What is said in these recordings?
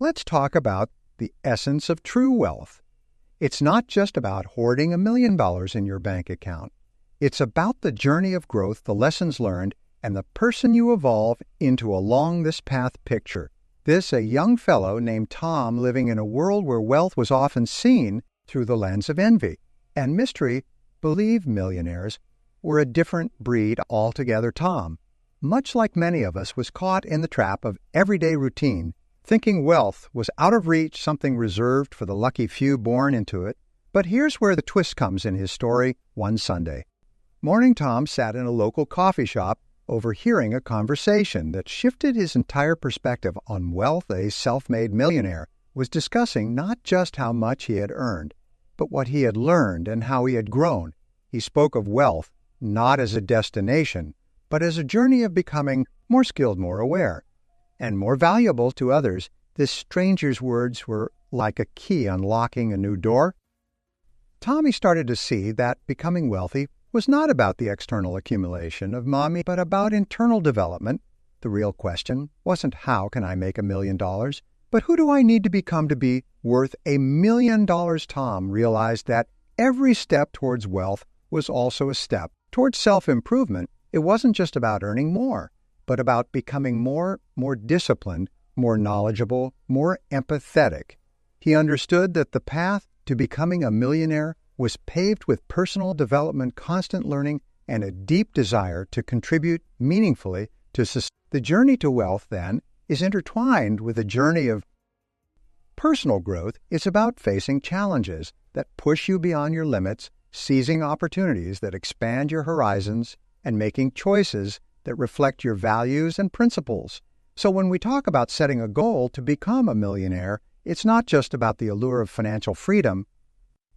let's talk about the essence of true wealth. It's not just about hoarding $1 million in your bank account. It's about the journey of growth, the lessons learned, and the person you evolve into along this path picture. This, a young fellow named Tom living in a world where wealth was often seen through the lens of envy and mystery, believed millionaires were a different breed altogether. Tom, much like many of us, was caught in the trap of everyday routine, thinking wealth was out of reach, something reserved for the lucky few born into it. But here's where the twist comes in his story one Sunday. Morning Tom sat in a local coffee shop, overhearing a conversation that shifted his entire perspective on wealth. A self-made millionaire was discussing not just how much he had earned, but what he had learned and how he had grown. He spoke of wealth not as a destination, but as a journey of becoming more skilled, more aware, and more valuable to others. This stranger's words were like a key unlocking a new door. Tommy started to see that becoming wealthy was not about the external accumulation of money, but about internal development. The real question wasn't how can I make $1 million, but who do I need to become to be worth $1 million? Tom realized that every step towards wealth was also a step towards self-improvement. It wasn't just about earning more, but about becoming more disciplined, more knowledgeable, more empathetic. He understood that the path to becoming a millionaire was paved with personal development, constant learning, and a deep desire to contribute meaningfully to society. The journey to wealth, then, is intertwined with a journey of personal growth. It's about facing challenges that push you beyond your limits, seizing opportunities that expand your horizons, and making choices that reflect your values and principles. So when we talk about setting a goal to become a millionaire, it's not just about the allure of financial freedom.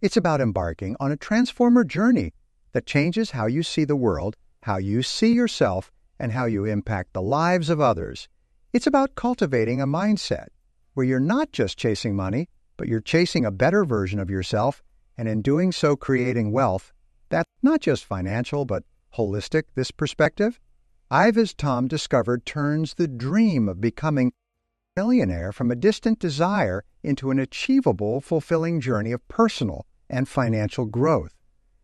It's about embarking on a transformer journey that changes how you see the world, how you see yourself, and how you impact the lives of others. It's about cultivating a mindset where you're not just chasing money, but you're chasing a better version of yourself, and in doing so creating wealth that's not just financial but holistic. This perspective, as Tom discovered, turns the dream of becoming a millionaire from a distant desire into an achievable, fulfilling journey of personal and financial growth.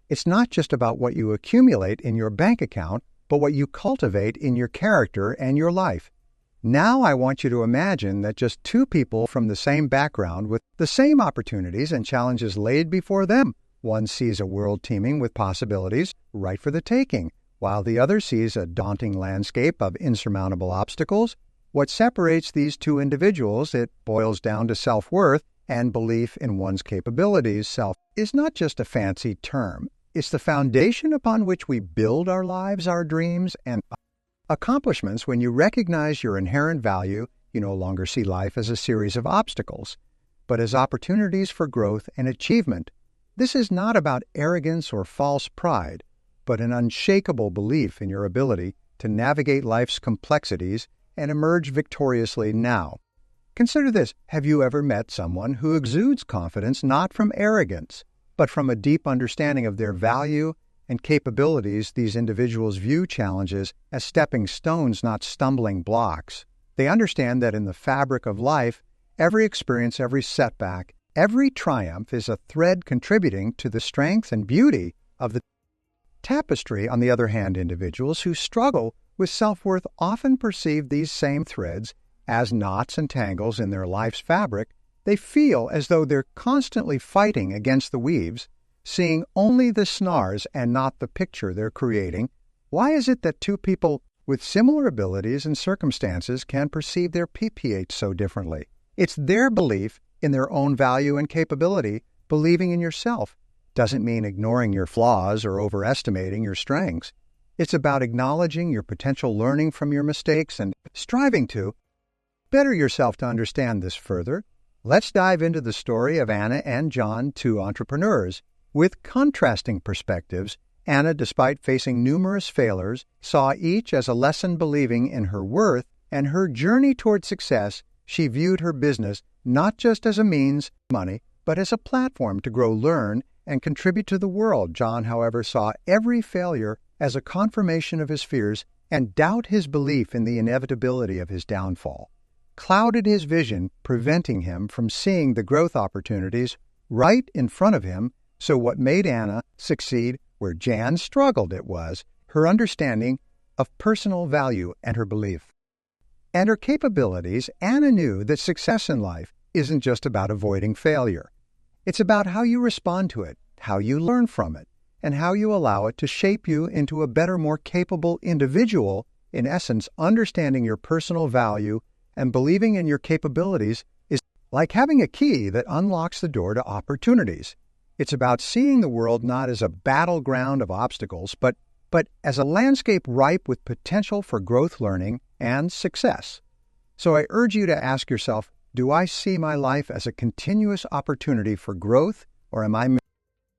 It's not just about what you accumulate in your bank account, but what you cultivate in your character and your life. Now I want you to imagine that just two people from the same background with the same opportunities and challenges laid before them. One sees a world teeming with possibilities right for the taking, while the other sees a daunting landscape of insurmountable obstacles. What separates these two individuals, it boils down to self-worth and belief in one's capabilities. Self is not just a fancy term. It's the foundation upon which we build our lives, our dreams, and accomplishments. When you recognize your inherent value, you no longer see life as a series of obstacles, but as opportunities for growth and achievement. This is not about arrogance or false pride, but an unshakable belief in your ability to navigate life's complexities and emerge victoriously. Now, consider this. Have you ever met someone who exudes confidence not from arrogance, but from a deep understanding of their value and capabilities? These individuals view challenges as stepping stones, not stumbling blocks. They understand that in the fabric of life, every experience, every setback, every triumph is a thread contributing to the strength and beauty of the tapestry. On the other hand, individuals who struggle with self-worth often perceive these same threads as knots and tangles in their life's fabric. They feel as though they're constantly fighting against the weaves, seeing only the snars and not the picture they're creating. Why is it that two people with similar abilities and circumstances can perceive their PPH so differently? It's their belief in their own value and capability. Believing in yourself doesn't mean ignoring your flaws or overestimating your strengths. It's about acknowledging your potential, learning from your mistakes, and striving to better yourself. To understand this further, let's dive into the story of Anna and John, two entrepreneurs with contrasting perspectives. Anna, despite facing numerous failures, saw each as a lesson. Believing in her worth and her journey toward success, she viewed her business not just as a means of money, but as a platform to grow, learn, and contribute to the world. John, however, saw every failure as a confirmation of his fears and doubt his belief in the inevitability of his downfall. clouded his vision, preventing him from seeing the growth opportunities right in front of him. So what made Anna succeed where Jan struggled, it was her understanding of personal value and her belief. And her capabilities. Anna knew that success in life isn't just about avoiding failure. It's about how you respond to it, how you learn from it, and how you allow it to shape you into a better, more capable individual. In essence, understanding your personal value and believing in your capabilities is like having a key that unlocks the door to opportunities. It's about seeing the world not as a battleground of obstacles, but as a landscape ripe with potential for growth, learning, and success. So I urge you to ask yourself, do I see my life as a continuous opportunity for growth, or am I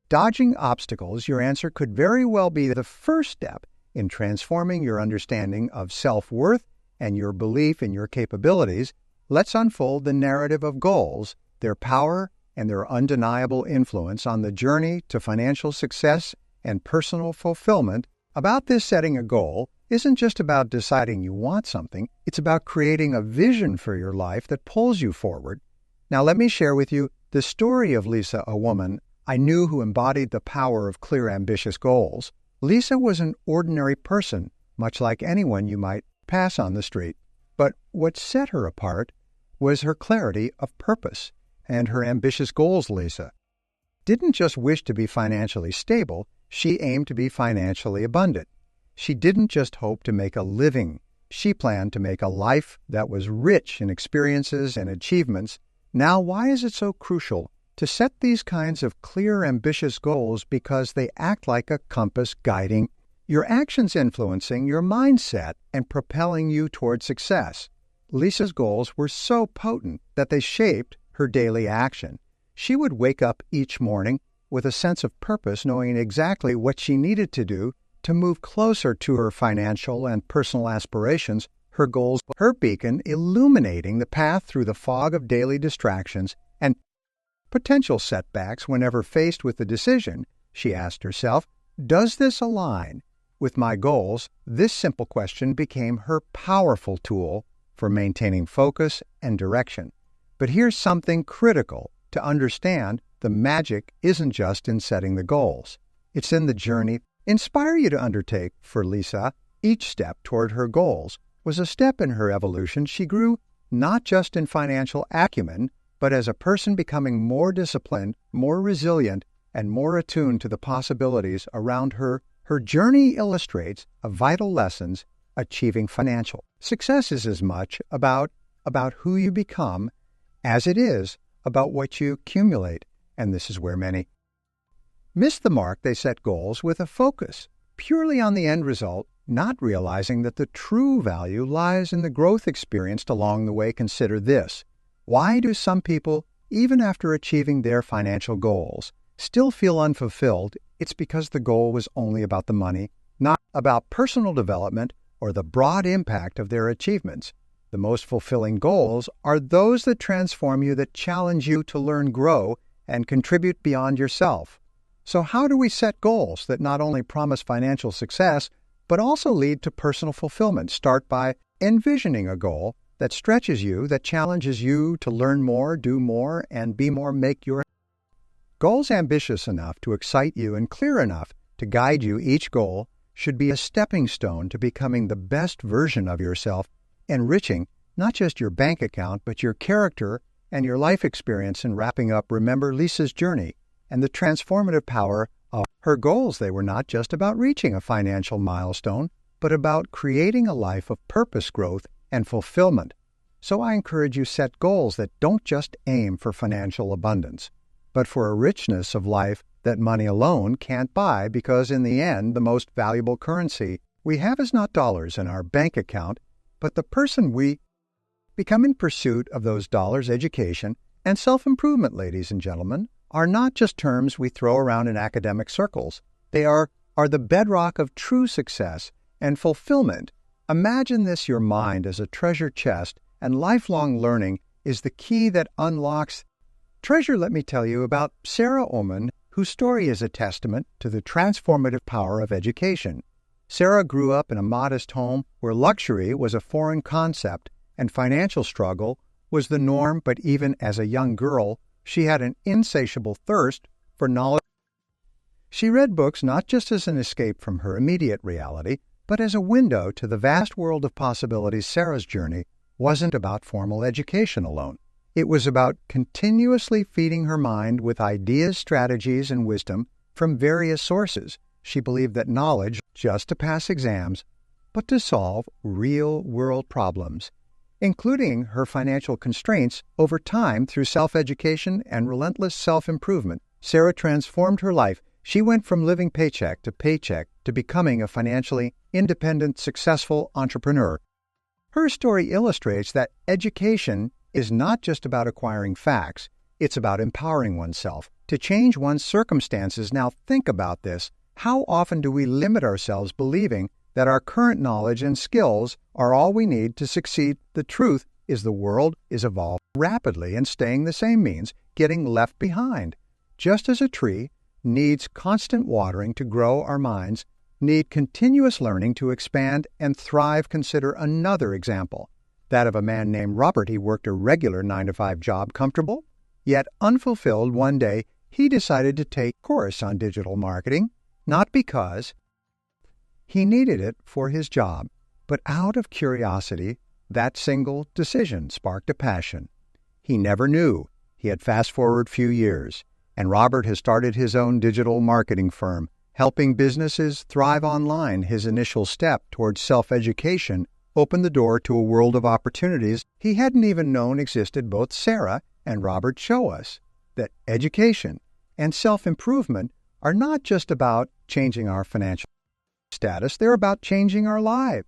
dodging obstacles? Your answer could very well be the first step in transforming your understanding of self-worth and your belief in your capabilities. Let's unfold the narrative of goals, their power, and their undeniable influence on the journey to financial success and personal fulfillment. About this, setting a goal isn't just about deciding you want something. It's about creating a vision for your life that pulls you forward. Now let me share with you the story of Lisa, a woman I knew who embodied the power of clear, ambitious goals. Lisa was an ordinary person, much like anyone you might pass on the street. But what set her apart was her clarity of purpose and her ambitious goals. Lisa didn't just wish to be financially stable, she aimed to be financially abundant. She didn't just hope to make a living, she planned to make a life that was rich in experiences and achievements. Now, why is it so crucial to set these kinds of clear, ambitious goals? Because they act like a compass guiding your actions, influencing your mindset and propelling you toward success. Lisa's goals were so potent that they shaped her daily action. She would wake up each morning with a sense of purpose, knowing exactly what she needed to do to move closer to her financial and personal aspirations. Her goals, her beacon, illuminating the path through the fog of daily distractions and potential setbacks. Whenever faced with the decision, she asked herself, does this align with my goals? This simple question became her powerful tool for maintaining focus and direction. But here's something critical to understand. The magic isn't just in setting the goals. It's in the journey inspire you to undertake. For Lisa, each step toward her goals was a step in her evolution. She grew not just in financial acumen, but as a person, becoming more disciplined, more resilient, and more attuned to the possibilities around her. Her journey illustrates a vital lessons. Achieving financial success is as much about who you become as it is about what you accumulate. And this is where many miss the mark. They set goals with a focus purely on the end result, not realizing that the true value lies in the growth experienced along the way. Consider this. Why do some people, even after achieving their financial goals, still feel unfulfilled? It's because the goal was only about the money, not about personal development or the broad impact of their achievements. The most fulfilling goals are those that transform you, that challenge you to learn, grow, and contribute beyond yourself. So how do we set goals that not only promise financial success, but also lead to personal fulfillment? Start by envisioning a goal that stretches you, that challenges you to learn more, do more, and be more. Make your goals ambitious enough to excite you and clear enough to guide you. Each goal should be a stepping stone to becoming the best version of yourself, enriching not just your bank account, but your character and your life experience. And wrapping up, remember Lisa's journey and the transformative power of her goals. They were not just about reaching a financial milestone, but about creating a life of purpose, growth, and fulfillment. So I encourage you, set goals that don't just aim for financial abundance, but for a richness of life that money alone can't buy. Because in the end, the most valuable currency we have is not dollars in our bank account, but the person we become in pursuit of those dollars. Education and self-improvement, ladies and gentlemen, are not just terms we throw around in academic circles. They are the bedrock of true success and fulfillment. Imagine this, your mind as a treasure chest, and lifelong learning is the key that unlocks treasure. Let me tell you about Sarah Ullman, whose story is a testament to the transformative power of education. Sarah grew up in a modest home where luxury was a foreign concept and financial struggle was the norm, but even as a young girl, she had an insatiable thirst for knowledge. She read books not just as an escape from her immediate reality, but as a window to the vast world of possibilities. Sarah's journey wasn't about formal education alone. It was about continuously feeding her mind with ideas, strategies, and wisdom from various sources. She believed that knowledge, just to pass exams, but to solve real-world problems, including her financial constraints over time through self-education and relentless self-improvement. Sarah transformed her life. She went from living paycheck to becoming a financially independent, successful entrepreneur. Her story illustrates that education is not just about acquiring facts, it's about empowering oneself to change one's circumstances. Now think about this. How often do we limit ourselves believing that our current knowledge and skills are all we need to succeed? The truth is the world is evolving rapidly, and staying the same means getting left behind. Just as a tree needs constant watering to grow, our minds need continuous learning to expand and thrive. Consider another example, that of a man named Robert. He worked a regular 9-to-5 job, comfortable yet unfulfilled. One day, he decided to take a course on digital marketing, not because he needed it for his job, but out of curiosity. That single decision sparked a passion he never knew. He had fast-forward few years, and Robert has started his own digital marketing firm, helping businesses thrive online. His initial step towards self-education opened the door to a world of opportunities he hadn't even known existed. Both Sarah and Robert show us that education and self-improvement are not just about changing our financial status, they're about changing our lives.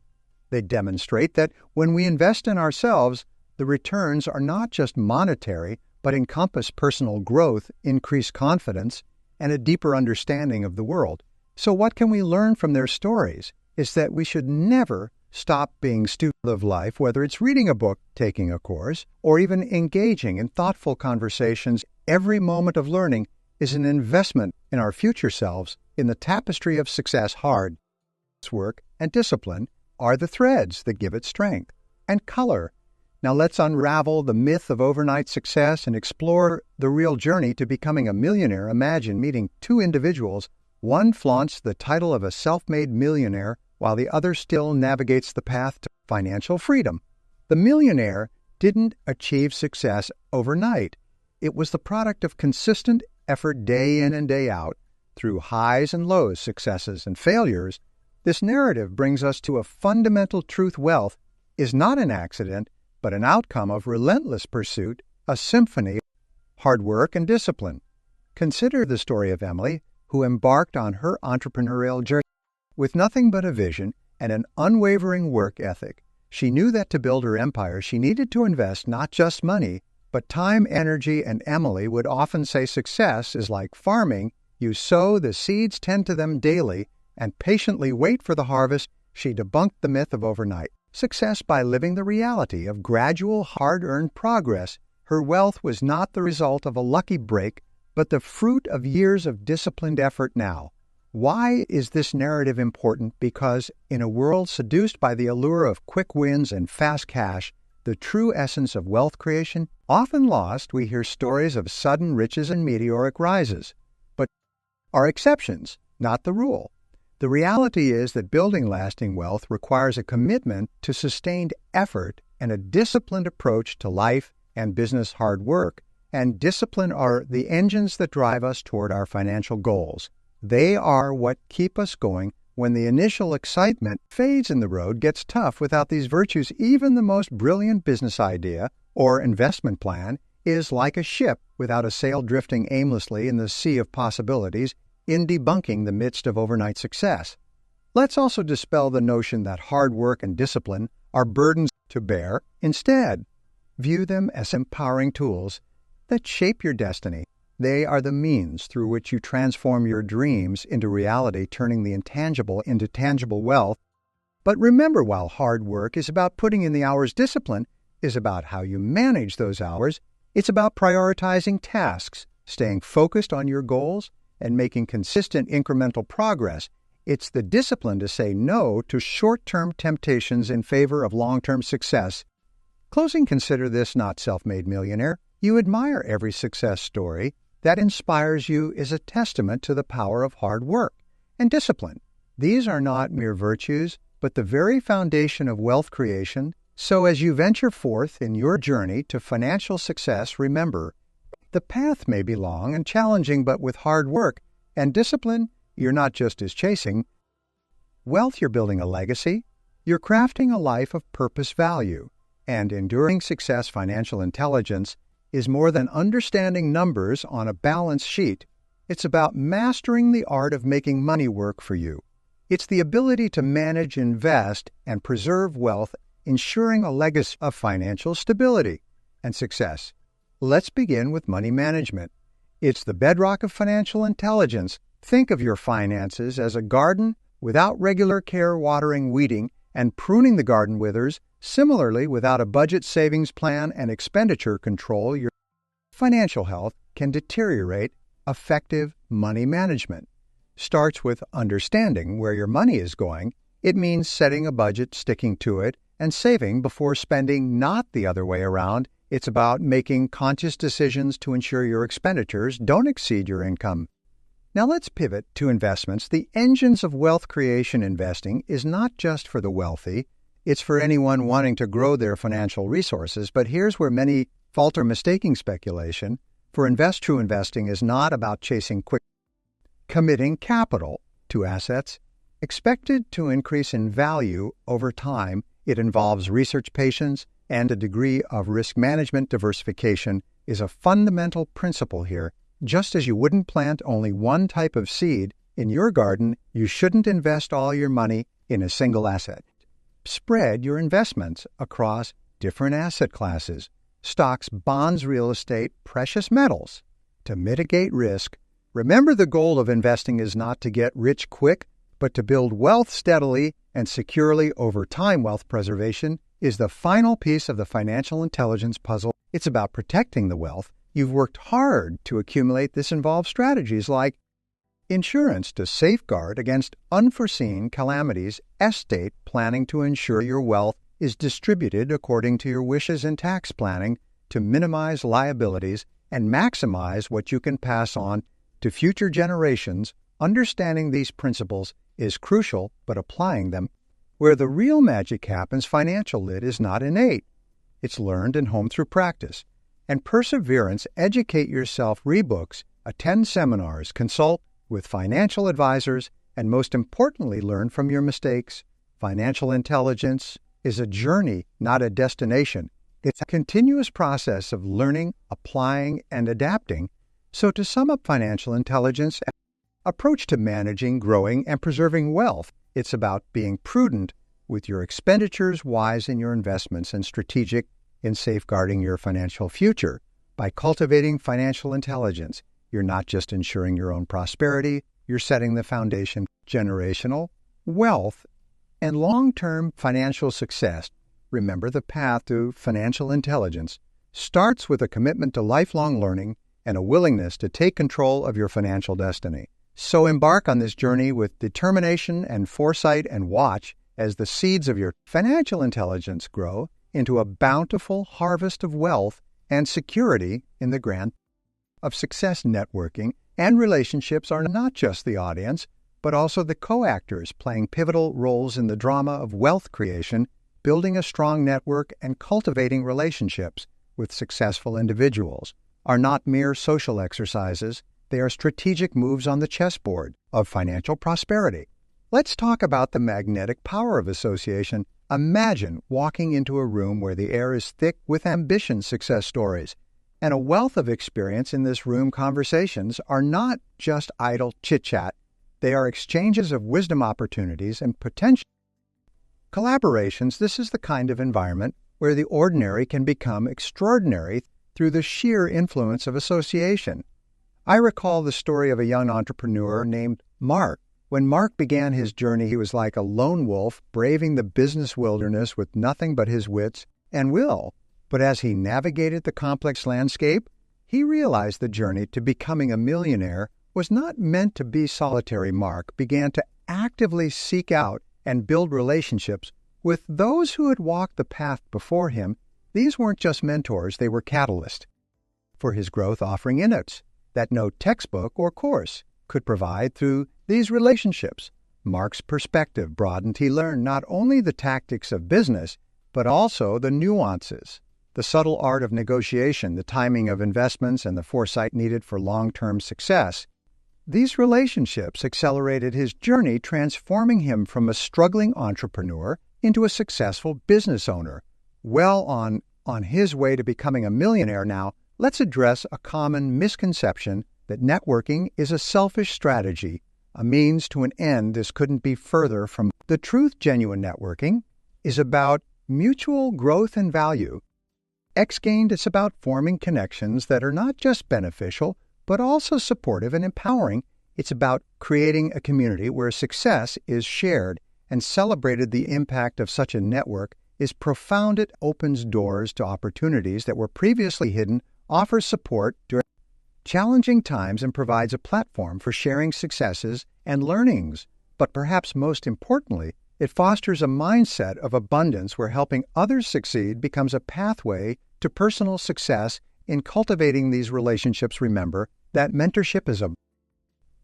They demonstrate that when we invest in ourselves, the returns are not just monetary, but encompass personal growth, increased confidence, and a deeper understanding of the world. So what can we learn from their stories is that we should never stop being students of life, whether it's reading a book, taking a course, or even engaging in thoughtful conversations. Every moment of learning is an investment in our future selves. In the tapestry of success, hard work and discipline are the threads that give it strength and color. Now let's unravel the myth of overnight success and explore the real journey to becoming a millionaire. Imagine meeting two individuals. One flaunts the title of a self-made millionaire, while the other still navigates the path to financial freedom. The millionaire didn't achieve success overnight. It was the product of consistent effort day in and day out, through highs and lows, successes and failures. This narrative brings us to a fundamental truth. Wealth is not an accident, but an outcome of relentless pursuit, a symphony of hard work and discipline. Consider the story of Emily, who embarked on her entrepreneurial journey with nothing but a vision and an unwavering work ethic. She knew that to build her empire, she needed to invest not just money, but time, energy, and Emily would often say success is like farming. You sow the seeds, tend to them daily, and patiently wait for the harvest. She debunked the myth of overnight success by living the reality of gradual, hard-earned progress. Her wealth was not the result of a lucky break, but the fruit of years of disciplined effort. Now, why is this narrative important? Because in a world seduced by the allure of quick wins and fast cash, the true essence of wealth creation often lost. We hear stories of sudden riches and meteoric rises, but are exceptions, not the rule. The reality is that building lasting wealth requires a commitment to sustained effort and a disciplined approach to life and business. Hard work and discipline are the engines that drive us toward our financial goals. They are what keep us going when the initial excitement fades and the road gets tough. Without these virtues, even the most brilliant business idea or investment plan is like a ship without a sail, drifting aimlessly in the sea of possibilities. In debunking the midst of overnight success, let's also dispel the notion that hard work and discipline are burdens to bear. Instead, view them as empowering tools that shape your destiny. They are the means through which you transform your dreams into reality, turning the intangible into tangible wealth. But remember, while hard work is about putting in the hours, discipline is about how you manage those hours. It's about prioritizing tasks, staying focused on your goals, and making consistent incremental progress. It's the discipline to say no to short-term temptations in favor of long-term success. Closing, consider this not self-made millionaire. You admire every success story that inspires you is a testament to the power of hard work and discipline. These are not mere virtues, but the very foundation of wealth creation. So as you venture forth in your journey to financial success, remember, the path may be long and challenging, but with hard work and discipline, you're not just chasing wealth, you're building a legacy. You're crafting a life of purpose, value, and enduring success. Financial intelligence is more than understanding numbers on a balance sheet. It's about mastering the art of making money work for you. It's the ability to manage, invest, and preserve wealth, ensuring a legacy of financial stability and success. Let's begin with money management. It's the bedrock of financial intelligence. Think of your finances as a garden. Without regular care, watering, weeding, and pruning, the garden withers. Similarly, without a budget, savings plan, and expenditure control, your financial health can deteriorate. Effective money management starts with understanding where your money is going. It means setting a budget, sticking to it, and saving before spending, not the other way around. It's about making conscious decisions to ensure your expenditures don't exceed your income. Now let's pivot to investments. The engines of wealth creation. Investing is not just for the wealthy. It's for anyone wanting to grow their financial resources. But here's where many falter, mistaking speculation. True investing is not about chasing quick, committing capital to assets expected to increase in value over time. It involves research, patience, and a degree of risk management. Diversification is a fundamental principle here. Just as you wouldn't plant only one type of seed in your garden, you shouldn't invest all your money in a single asset. Spread your investments across different asset classes, stocks, bonds, real estate, precious metals, to mitigate risk. Remember, the goal of investing is not to get rich quick, but to build wealth steadily and securely over time. Wealth preservation is the final piece of the financial intelligence puzzle. It's about protecting the wealth you've worked hard to accumulate. This involves strategies like insurance to safeguard against unforeseen calamities, estate planning to ensure your wealth is distributed according to your wishes, and tax planning to minimize liabilities and maximize what you can pass on to future generations. Understanding these principles is crucial, but applying them where the real magic happens. Financial lit is not innate. It's learned and honed through practice and perseverance. Educate yourself, read books, attend seminars, consult with financial advisors, and most importantly, learn from your mistakes. Financial intelligence is a journey, not a destination. It's a continuous process of learning, applying, and adapting. So to sum up financial intelligence, approach to managing, growing, and preserving wealth. It's about being prudent with your expenditures, wise in your investments, and strategic in safeguarding your financial future. By cultivating financial intelligence, you're not just ensuring your own prosperity, you're setting the foundation for generational wealth and long-term financial success. Remember, the path to financial intelligence starts with a commitment to lifelong learning and a willingness to take control of your financial destiny. So embark on this journey with determination and foresight, and watch as the seeds of your financial intelligence grow into a bountiful harvest of wealth and security. In the grand of success, networking and relationships are not just the audience, but also the co-actors playing pivotal roles in the drama of wealth creation. Building a strong network and cultivating relationships with successful individuals are not mere social exercises. They are strategic moves on the chessboard of financial prosperity. Let's talk about the magnetic power of association. Imagine walking into a room where the air is thick with ambition, success stories, and a wealth of experience. In this room, conversations are not just idle chit-chat. They are exchanges of wisdom, opportunities, and potential collaborations. This is the kind of environment where the ordinary can become extraordinary through the sheer influence of association. I recall the story of a young entrepreneur named Mark. When Mark began his journey, he was like a lone wolf, braving the business wilderness with nothing but his wits and will. But as he navigated the complex landscape, he realized the journey to becoming a millionaire was not meant to be solitary. Mark began to actively seek out and build relationships with those who had walked the path before him. These weren't just mentors, they were catalysts for his growth, offering insights that no textbook or course could provide. Through these relationships, Mark's perspective broadened. He learned not only the tactics of business, but also the nuances, the subtle art of negotiation, the timing of investments, and the foresight needed for long-term success. These relationships accelerated his journey, transforming him from a struggling entrepreneur into a successful business owner. Well on his way to becoming a millionaire now, let's address a common misconception that networking is a selfish strategy, a means to an end. This couldn't be further from the truth. Genuine networking is about mutual growth and value. X-gained is about forming connections that are not just beneficial, but also supportive and empowering. It's about creating a community where success is shared and celebrated. The impact of such a network is profound. It opens doors to opportunities that were previously hidden, offers support during challenging times, and provides a platform for sharing successes and learnings. But perhaps most importantly, it fosters a mindset of abundance where helping others succeed becomes a pathway to personal success. In cultivating these relationships, remember that mentorship is a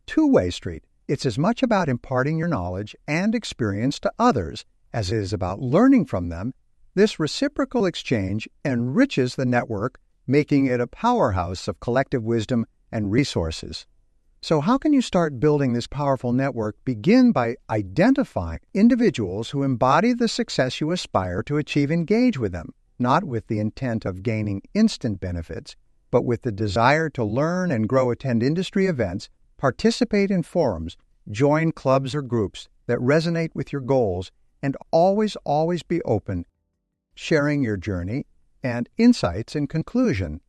two-way street. It's as much about imparting your knowledge and experience to others as it is about learning from them. This reciprocal exchange enriches the network, making it a powerhouse of collective wisdom and resources. So how can you start building this powerful network? Begin by identifying individuals who embody the success you aspire to achieve. Engage with them, not with the intent of gaining instant benefits, but with the desire to learn and grow. Attend industry events, participate in forums, join clubs or groups that resonate with your goals, and always be open, sharing your journey and insights. In conclusion,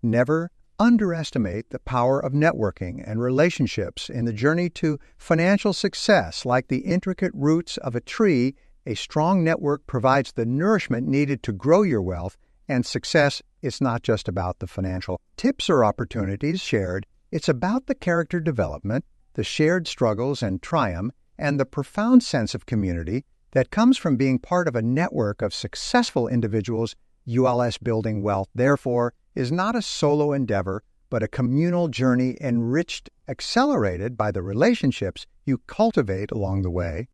never underestimate the power of networking and relationships in the journey to financial success. Like the intricate roots of a tree, a strong network provides the nourishment needed to grow your wealth and success. It's not just about the financial tips or opportunities shared. It's about the character development, the shared struggles and triumph, and the profound sense of community that comes from being part of a network of successful individuals. Building wealth, therefore, is not a solo endeavor, but a communal journey, enriched, accelerated by the relationships you cultivate along the way.